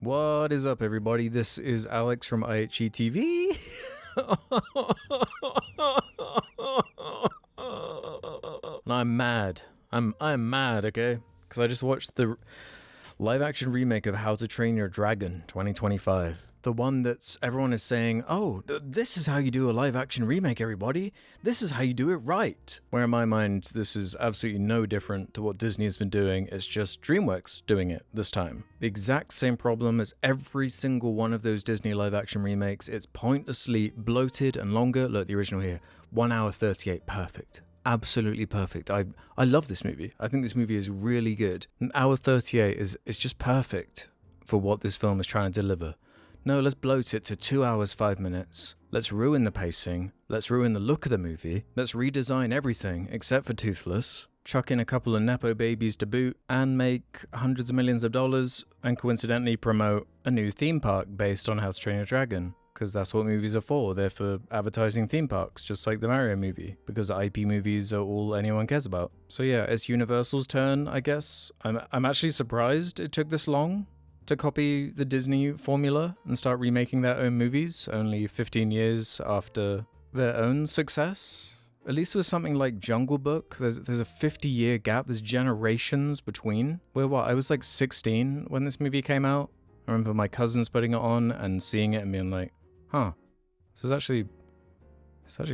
What is up, everybody? This is Alex from IHE TV. And I'm mad. I'm mad, okay? Because I just watched the live-action remake of How to Train Your Dragon 2025. The one that's everyone is saying, oh, this is how you do a live-action remake, everybody. This is how you do it right. Where in my mind, this is absolutely no different to what Disney has been doing. It's just DreamWorks doing it this time. The exact same problem as every single one of those Disney live-action remakes. It's pointlessly bloated and longer. Look, the original here, 1 hour 38, perfect. Absolutely perfect. I love this movie. I think this movie is really good. An hour 38 is just perfect for what this film is trying to deliver. No, let's bloat it to 2 hours 5 minutes. Let's ruin the pacing. Let's ruin the look of the movie. Let's redesign everything except for Toothless. Chuck in a couple of Nepo babies to boot and make hundreds of millions of dollars and coincidentally promote a new theme park based on How to Train Your Dragon. Because that's what movies are for. They're for advertising theme parks, just like the Mario movie, because IP movies are all anyone cares about. So yeah, it's Universal's turn, I guess. I'm actually surprised it took this long to copy the Disney formula and start remaking their own movies, only 15 years after their own success. At least with something like Jungle Book, there's a 50-year gap, there's generations between. I was like 16 when this movie came out. I remember my cousins putting it on and seeing it and being like, huh, this is actually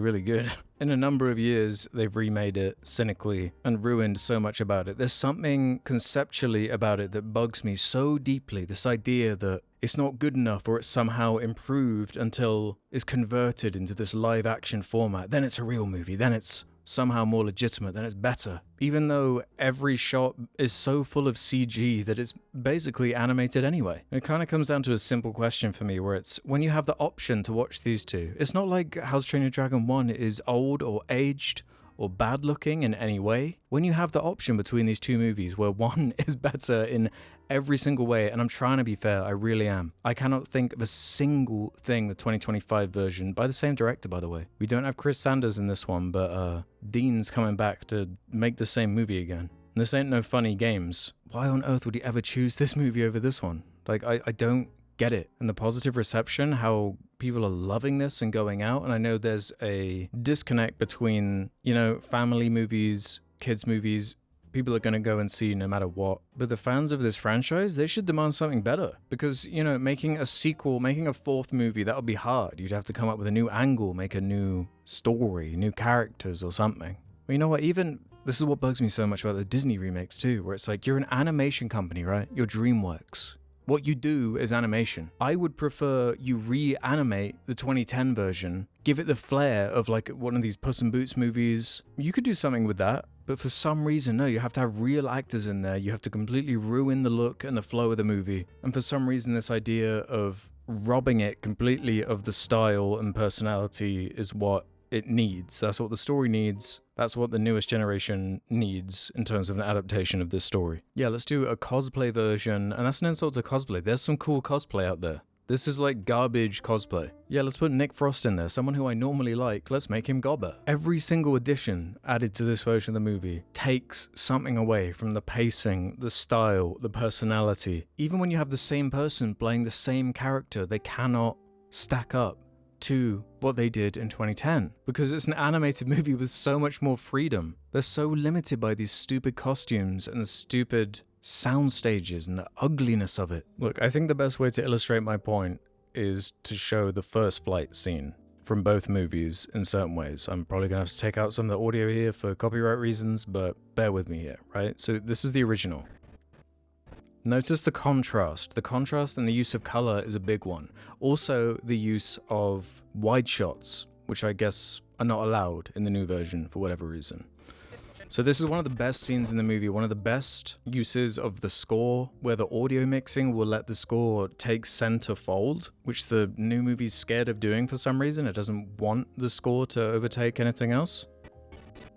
really good. In a number of years, they've remade it cynically and ruined so much about it. There's something conceptually about it that bugs me so deeply. This idea that it's not good enough or it's somehow improved until it's converted into this live action format. Then it's a real movie. Then it's somehow more legitimate, then it's better. Even though every shot is so full of CG that it's basically animated anyway. It kind of comes down to a simple question for me, where it's when you have the option to watch these two, it's not like How to Train Your Dragon 1 is old or aged or bad looking in any way. When you have the option between these two movies where one is better in every single way, and I'm trying to be fair, I really am. I cannot think of a single thing, the 2025 version, by the same director, by the way. We don't have Chris Sanders in this one, but Dean's coming back to make the same movie again. And this ain't no funny games. Why on earth would he ever choose this movie over this one? Like, I don't get it. And the positive reception, how people are loving this and going out, and I know there's a disconnect between, family movies, kids movies, people are going to go and see no matter what. But the fans of this franchise, they should demand something better. Because, making a sequel, making a fourth movie, that would be hard. You'd have to come up with a new angle, make a new story, new characters or something. Well, you know what, even this is what bugs me so much about the Disney remakes too, where it's like, you're an animation company, right? You're DreamWorks. What you do is animation. I would prefer you reanimate the 2010 version, give it the flair of like one of these Puss in Boots movies. You could do something with that, but for some reason, no, you have to have real actors in there. You have to completely ruin the look and the flow of the movie. And for some reason, this idea of robbing it completely of the style and personality is what it needs. That's what the story needs. That's what the newest generation needs in terms of an adaptation of this story. Yeah, let's do a cosplay version, and that's an insult to cosplay. There's some cool cosplay out there. This is like garbage cosplay. Yeah, let's put Nick Frost in there, someone who I normally like. Let's make him Gobber. Every single addition added to this version of the movie takes something away from the pacing, the style, the personality. Even when you have the same person playing the same character, they cannot stack up to what they did in 2010, because it's an animated movie with so much more freedom. They're so limited by these stupid costumes and the stupid sound stages and the ugliness of it. Look, I think the best way to illustrate my point is to show the first flight scene from both movies in certain ways. I'm probably gonna have to take out some of the audio here for copyright reasons, but bear with me here, right? So this is the original. Notice the contrast. The contrast and the use of color is a big one. Also, the use of wide shots, which I guess are not allowed in the new version for whatever reason. So this is one of the best scenes in the movie, one of the best uses of the score, where the audio mixing will let the score take center fold, which the new movie's scared of doing for some reason. It doesn't want the score to overtake anything else.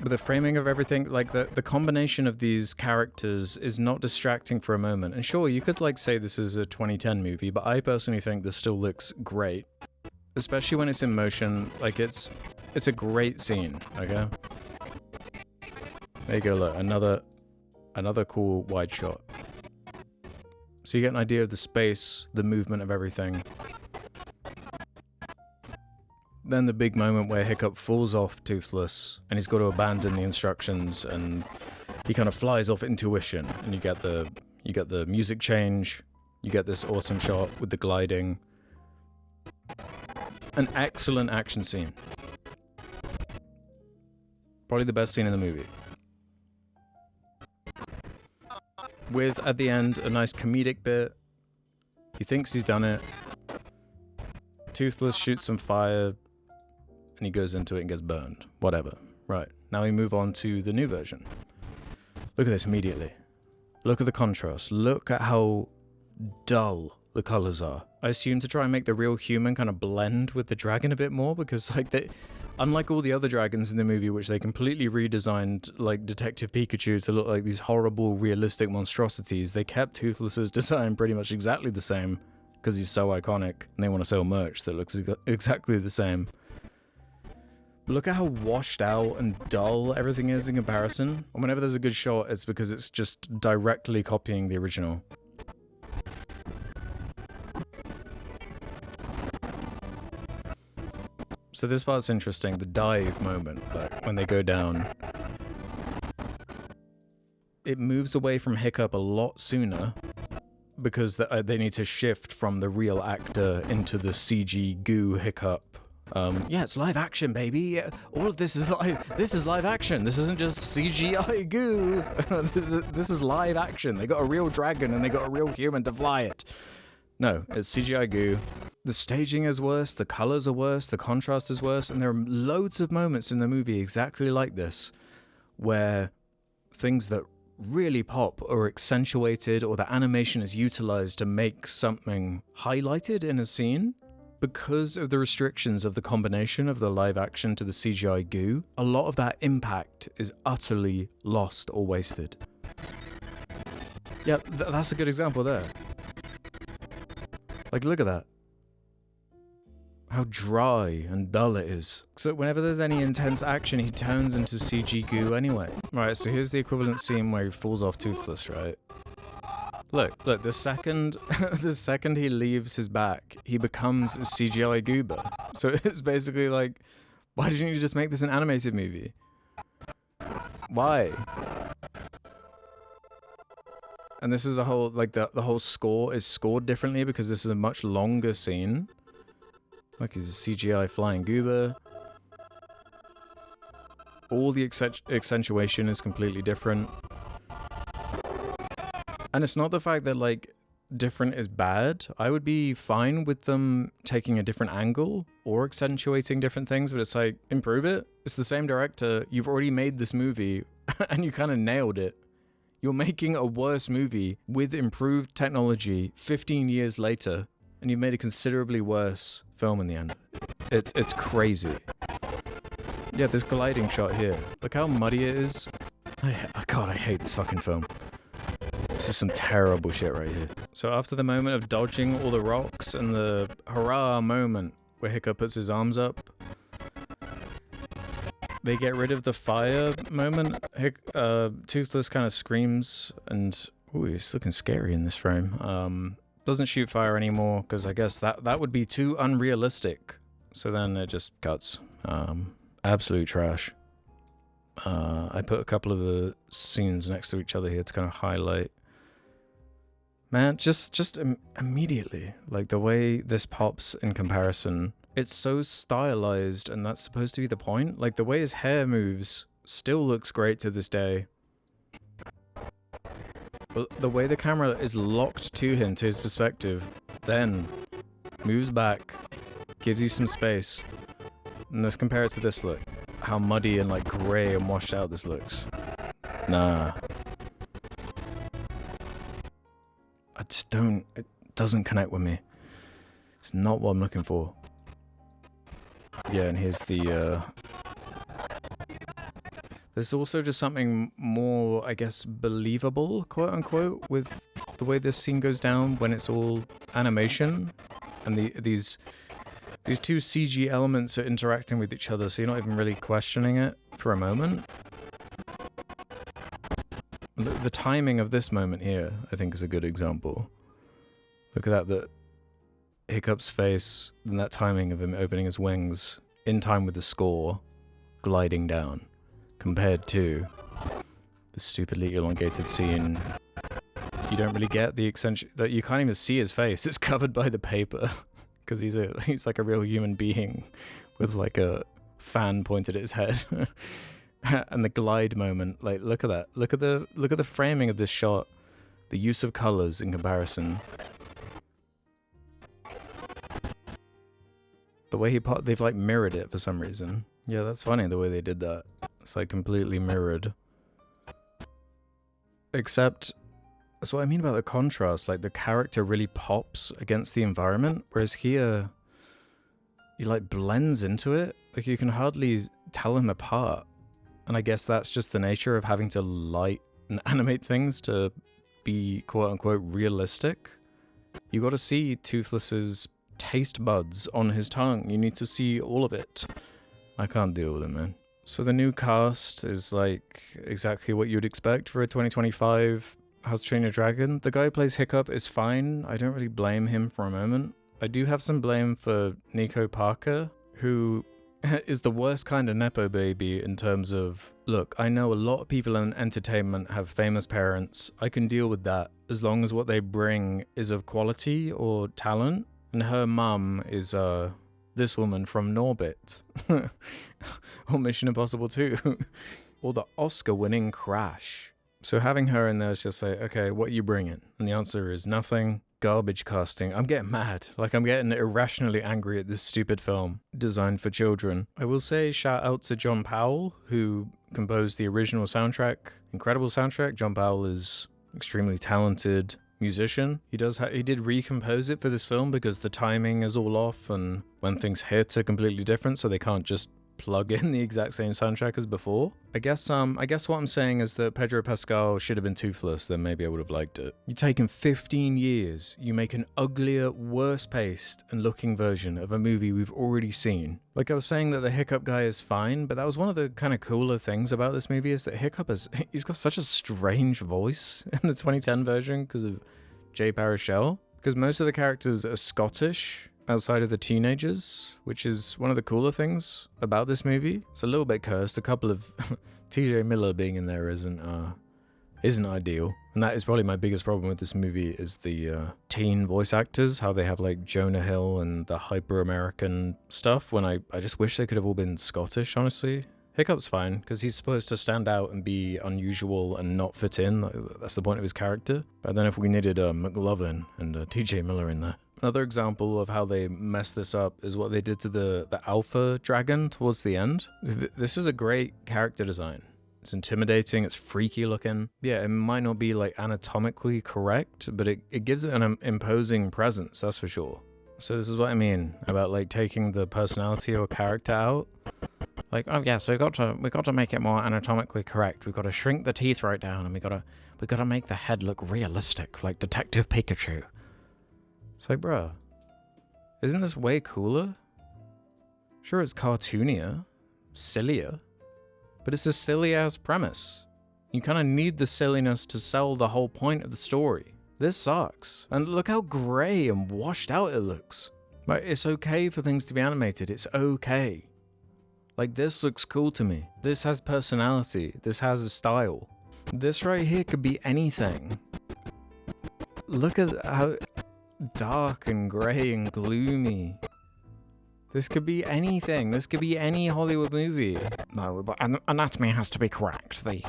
But the framing of everything, like the combination of these characters is not distracting for a moment. And sure, you could like say this is a 2010 movie, but I personally think this still looks great. Especially when it's in motion, like it's a great scene, okay? There you go, look, another cool wide shot. So you get an idea of the space, the movement of everything. Then the big moment where Hiccup falls off Toothless, and he's got to abandon the instructions, and he kind of flies off intuition, and you get the music change, you get this awesome shot with the gliding. An excellent action scene. Probably the best scene in the movie. With, at the end, a nice comedic bit. He thinks he's done it. Toothless shoots some fire, and he goes into it and gets burned. Whatever. Right, now we move on to the new version. Look at this immediately. Look at the contrast. Look at how dull the colors are. I assume to try and make the real human kind of blend with the dragon a bit more, because like unlike all the other dragons in the movie, which they completely redesigned, like Detective Pikachu, to look like these horrible, realistic monstrosities, they kept Toothless's design pretty much exactly the same, because he's so iconic, and they want to sell merch that looks exactly the same. But look at how washed out and dull everything is in comparison. And whenever there's a good shot, it's because it's just directly copying the original. So this part's interesting, the dive moment, like when they go down. It moves away from Hiccup a lot sooner because they need to shift from the real actor into the CG goo Hiccup. Yeah, it's live action, baby. Yeah, all of this is live. This is live action. This isn't just CGI goo. This is live action. They got a real dragon and they got a real human to fly it. No, it's CGI goo. The staging is worse, the colors are worse, the contrast is worse, and there are loads of moments in the movie exactly like this, where things that really pop are accentuated, or the animation is utilized to make something highlighted in a scene. Because of the restrictions of the combination of the live action to the CGI goo, a lot of that impact is utterly lost or wasted. Yeah, that's a good example there. Like, look at that. How dry and dull it is. So whenever there's any intense action, he turns into CG goo anyway. Right, so here's the equivalent scene where he falls off Toothless, right? Look, the second he leaves his back, he becomes a CGI goober. So it's basically like, why didn't you just make this an animated movie? Why? And this is the whole, like, the whole score is scored differently because this is a much longer scene. Like, he's a CGI flying goober. All the accentuation is completely different. And it's not the fact that, like, different is bad. I would be fine with them taking a different angle or accentuating different things, but it's like, improve it. It's the same director. You've already made this movie, and you kind of nailed it. You're making a worse movie with improved technology 15 years later, and you've made a considerably worse film in the end. It's crazy. Yeah, this gliding shot here. Look how muddy it is. God, I hate this fucking film. This is some terrible shit right here. So after the moment of dodging all the rocks and the hurrah moment where Hiccup puts his arms up, they get rid of the fire moment. Toothless kind of screams and... Ooh, he's looking scary in this frame. Doesn't shoot fire anymore, because I guess that would be too unrealistic. So then it just cuts. Absolute trash. I put a couple of the scenes next to each other here to kind of highlight. Man, just immediately, like the way this pops in comparison, it's so stylized, and that's supposed to be the point. Like, the way his hair moves still looks great to this day. But the way the camera is locked to him, to his perspective, then moves back, gives you some space. And let's compare it to this look. How muddy and like grey and washed out this looks. Nah. I just don't, it doesn't connect with me. It's not what I'm looking for. Yeah, and here's the, there's also just something more, I guess, believable, quote unquote, with the way this scene goes down when it's all animation. And these two CG elements are interacting with each other, so you're not even really questioning it for a moment. The timing of this moment here, I think, is a good example. Look at that Hiccup's face and that timing of him opening his wings in time with the score gliding down, compared to the stupidly elongated scene. You don't really get the extension, that you can't even see his face. It's covered by the paper because he's like a real human being with like a fan pointed at his head. And the glide moment, like look at that. Look at the framing of this shot. The use of colors in comparison. The way they've like mirrored it for some reason. Yeah, that's funny the way they did that. It's like completely mirrored. Except, that's what I mean about the contrast. Like the character really pops against the environment, whereas here, he like blends into it. Like you can hardly tell him apart. And I guess that's just the nature of having to light and animate things to be quote unquote realistic. You got to see Toothless's taste buds on his tongue. You need to see all of it. I can't deal with it, man. So the new cast is like exactly what you'd expect for a 2025 How to Train Your Dragon. The guy who plays Hiccup is fine. I don't really blame him for a moment. I do have some blame for Nico Parker, who is the worst kind of nepo baby in terms of, look, I know a lot of people in entertainment have famous parents. I can deal with that as long as what they bring is of quality or talent. And her mum is this woman from Norbit, or Mission Impossible 2, or the Oscar-winning Crash. So having her in there is just like, okay, what are you bringing? And the answer is nothing. Garbage casting. I'm getting mad. Like, I'm getting irrationally angry at this stupid film designed for children. I will say shout out to John Powell, who composed the original soundtrack. Incredible soundtrack. John Powell is extremely talented musician. He did recompose it for this film because the timing is all off and when things hit are completely different, so they can't just plug in the exact same soundtrack as before. I guess what I'm saying is that Pedro Pascal should have been Toothless, then maybe I would have liked it. You take in 15 years, you make an uglier, worse paced and looking version of a movie we've already seen. Like I was saying that the Hiccup guy is fine, but that was one of the kind of cooler things about this movie is that Hiccup he's got such a strange voice in the 2010 version because of Jay Baruchel. Because most of the characters are Scottish, outside of the teenagers, which is one of the cooler things about this movie. It's a little bit cursed. A couple of TJ Miller being in there isn't ideal. And that is probably my biggest problem with this movie is the teen voice actors, how they have like Jonah Hill and the hyper-American stuff, when I just wish they could have all been Scottish, honestly. Hiccup's fine, because he's supposed to stand out and be unusual and not fit in. That's the point of his character. But then if we needed McLovin and TJ Miller in there. Another example of how they messed this up is what they did to the alpha dragon towards the end. This is a great character design. It's intimidating, it's freaky looking. Yeah, it might not be like anatomically correct, but it gives it an imposing presence, that's for sure. So this is what I mean about like taking the personality of a character out. Like, oh yeah, so we got to make it more anatomically correct. We've got to shrink the teeth right down, and we got to make the head look realistic, like Detective Pikachu. It's like, bruh, isn't this way cooler? Sure, it's cartoonier, sillier, but it's a silly-ass premise. You kind of need the silliness to sell the whole point of the story. This sucks. And look how grey and washed out it looks. Like, it's okay for things to be animated. It's okay. Like, this looks cool to me. This has personality. This has a style. This right here could be anything. Look at how dark and grey and gloomy. This could be anything. This could be any Hollywood movie. No, the anatomy has to be correct. The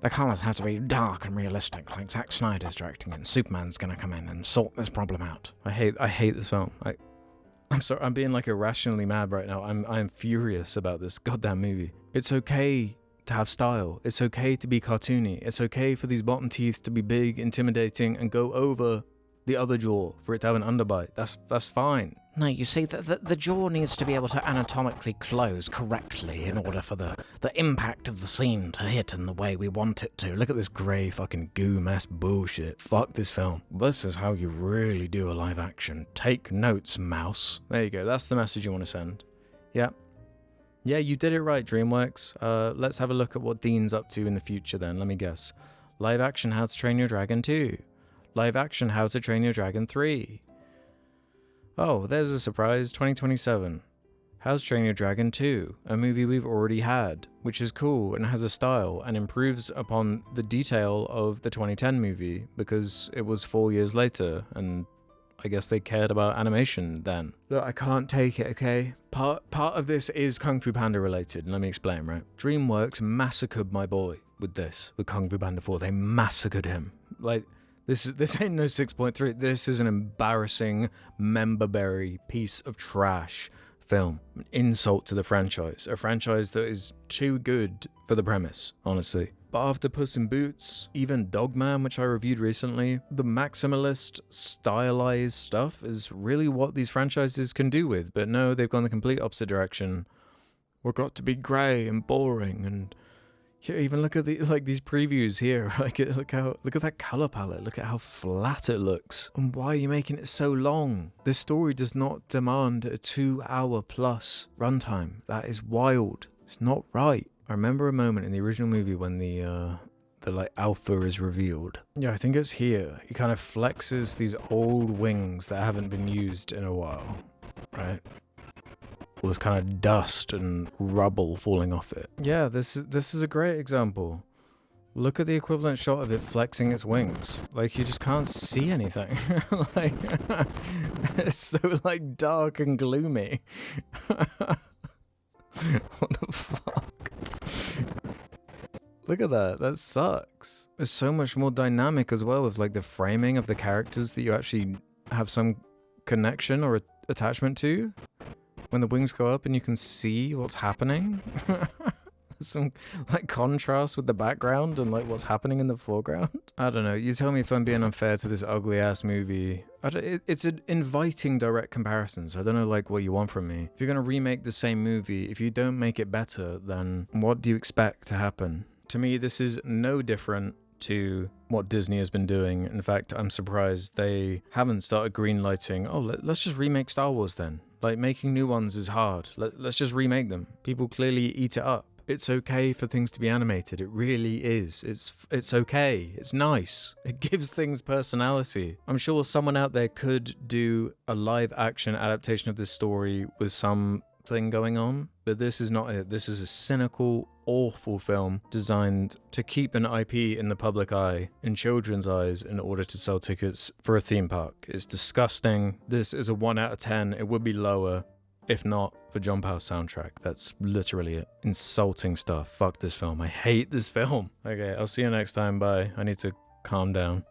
colours have to be dark and realistic, like Zack Snyder's directing, and Superman's gonna come in and sort this problem out. I hate this film. I'm sorry, I'm being like irrationally mad right now. I'm furious about this goddamn movie. It's okay to have style. It's okay to be cartoony. It's okay for these bottom teeth to be big, intimidating, and go over the other jaw for it to have an underbite. That's fine. No, you see, the jaw needs to be able to anatomically close correctly in order for the impact of the scene to hit in the way we want it to. Look at this grey fucking goo mess bullshit. Fuck this film. This is how you really do a live action. Take notes, mouse. There you go. That's the message you want to send. Yeah. Yeah, you did it right, DreamWorks. Let's have a look at what Dean's up to in the future then. Let me guess. Live action How to Train Your Dragon 2. Live action How to Train Your Dragon 3. Oh, there's a surprise, 2027. How to Train Your Dragon 2, a movie we've already had, which is cool and has a style and improves upon the detail of the 2010 movie because it was 4 years later and I guess they cared about animation then. Look, I can't take it, okay? Part of this is Kung Fu Panda related, and let me explain, right? DreamWorks massacred my boy with Kung Fu Panda 4. They massacred him. Like, this ain't no 6.3. This is an embarrassing member-berry piece of trash film. An insult to the franchise. A franchise that is too good for the premise, honestly. But after Puss in Boots, even Dogman, which I reviewed recently, the maximalist, stylized stuff is really what these franchises can do with. But no, they've gone the complete opposite direction. We're got to be grey and boring, and even look at these previews here. Look at that color palette. Look at how flat it looks. And why are you making it so long? This story does not demand a 2-hour plus runtime. That is wild. It's not right. I remember a moment in the original movie when the like alpha is revealed. Yeah, I think it's here. He kind of flexes these old wings that haven't been used in a while, right? All this kind of dust and rubble falling off it. Yeah, this is a great example. Look at the equivalent shot of it flexing its wings. Like, you just can't see anything. Like, it's so like dark and gloomy. What the fuck? Look at that. That sucks. It's so much more dynamic as well with like the framing of the characters that you actually have some connection or attachment to. When the wings go up and you can see what's happening. Some like contrast with the background and like what's happening in the foreground. I don't know. You tell me if I'm being unfair to this ugly ass movie. It's an inviting direct comparisons. I don't know like what you want from me. If you're gonna remake the same movie, if you don't make it better, then what do you expect to happen? To me, this is no different to what Disney has been doing. In fact, I'm surprised they haven't started greenlighting. Oh, let's just remake Star Wars then. Like, making new ones is hard. Let's just remake them. People clearly eat it up. It's okay for things to be animated. It really is. It's okay. It's nice. It gives things personality. I'm sure someone out there could do a live action adaptation of this story with something going on, but this is not it. This is a cynical, awful film designed to keep an IP in the public eye, in children's eyes, in order to sell tickets for a theme park. It's disgusting. This is a 1 out of 10. It would be lower if not for John Powell's soundtrack. That's literally it. Insulting stuff. Fuck this film. I hate this film. Okay, I'll see you next time. Bye. I need to calm down.